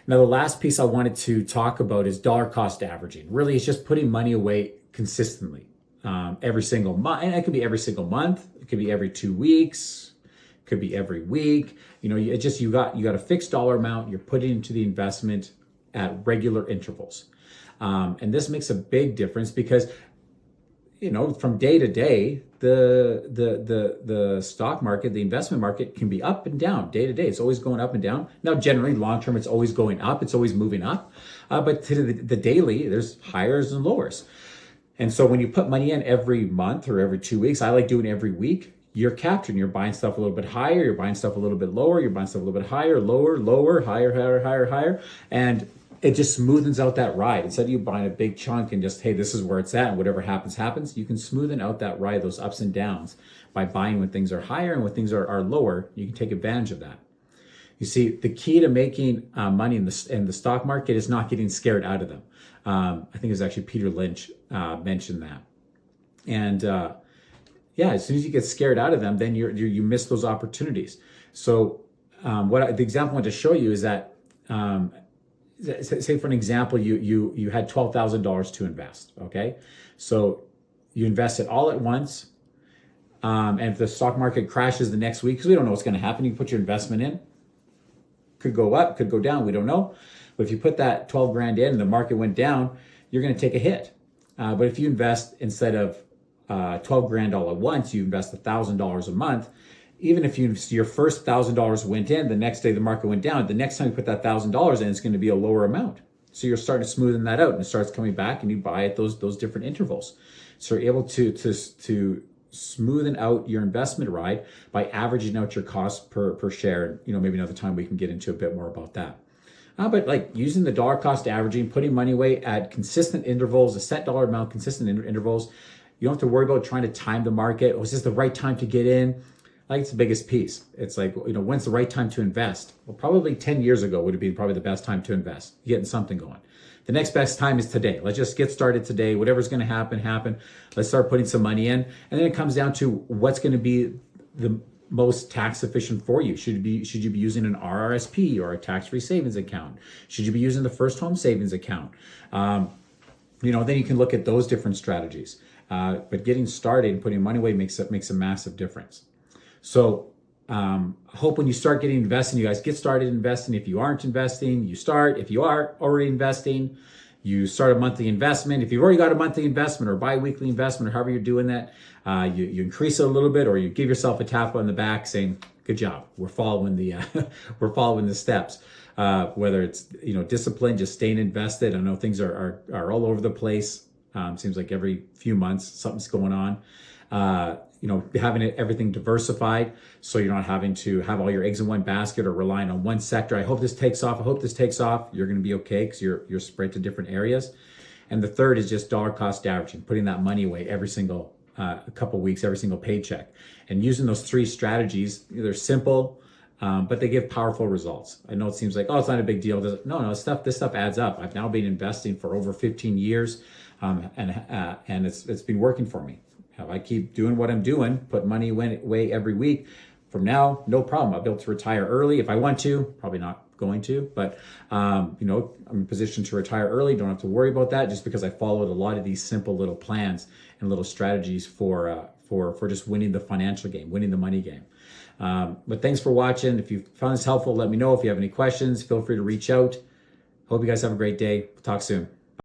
Now, the last piece I wanted to talk about is dollar cost averaging. Really, it's just putting money away consistently every single month. And it could be every single month. It could be every 2 weeks. It could be every week. It just you got a fixed dollar amount. You're putting into the investment at regular intervals, and this makes a big difference because from day to day, the stock market, the investment market can be up and down day to day. It's always going up and down. Now, generally, long term, it's always going up. It's always moving up. But to the daily, there's highs and lowers. And so when you put money in every month or every 2 weeks, I like doing every week. You're capturing. You're buying stuff a little bit higher. You're buying stuff a little bit lower. You're buying stuff a little bit higher, lower, lower, higher, higher, higher, higher, and it just smoothens out that ride. Instead of you buying a big chunk and just, hey, this is where it's at and whatever happens, happens, you can smoothen out that ride, those ups and downs by buying when things are higher and when things are lower. You can take advantage of that. You see, the key to making money in the stock market is not getting scared out of them. I think it was actually Peter Lynch mentioned that. And as soon as you get scared out of them, then you miss those opportunities. So the example I want to show you is that say for an example, you had $12,000 to invest. Okay, so you invest it all at once, and if the stock market crashes the next week, because we don't know what's going to happen, you put your investment in. Could go up, could go down. We don't know. But if you put that 12 grand in and the market went down, you're going to take a hit. But if you invest instead of 12 grand all at once, you invest $1,000 a month. Even if your first $1,000 went in, the next day the market went down, the next time you put that $1,000 in, it's going to be a lower amount. So you're starting to smoothen that out and it starts coming back and you buy at those different intervals. So you're able to smoothen out your investment ride by averaging out your cost per share. Maybe another time we can get into a bit more about that. But like using the dollar cost averaging, putting money away at consistent intervals, a set dollar amount, consistent intervals. You don't have to worry about trying to time the market. Oh, is this the right time to get in? Like it's the biggest piece. It's like, when's the right time to invest? Well, probably 10 years ago would have been probably the best time to invest, getting something going. The next best time is today. Let's just get started today. Whatever's going to happen. Let's start putting some money in. And then it comes down to what's going to be the most tax efficient for you. Should you be using an RRSP or a tax-free savings account? Should you be using the first home savings account? Then you can look at those different strategies. But getting started and putting money away makes a massive difference. So I hope when you start getting investing, you guys get started investing. If you aren't investing, you start. If you are already investing, you start a monthly investment. If you've already got a monthly investment or bi-weekly investment or however you're doing that, you increase it a little bit or you give yourself a tap on the back saying, good job. We're following the steps. Whether it's discipline, just staying invested. I know things are all over the place. Seems like every few months something's going on. Having everything diversified so you're not having to have all your eggs in one basket or relying on one sector. I hope this takes off. You're going to be okay because you're spread to different areas. And the third is just dollar cost averaging, putting that money away every single couple weeks, every single paycheck. And using those three strategies, they're simple, but they give powerful results. I know it seems like, it's not a big deal. No, this stuff adds up. I've now been investing for over 15 years, and it's been working for me. If I keep doing what I'm doing, put money away every week, from now, no problem. I'll be able to retire early if I want to. Probably not going to, but I'm in a position to retire early. Don't have to worry about that just because I followed a lot of these simple little plans and little strategies for just winning the financial game, winning the money game. But thanks for watching. If you found this helpful, let me know. If you have any questions, feel free to reach out. Hope you guys have a great day. Talk soon.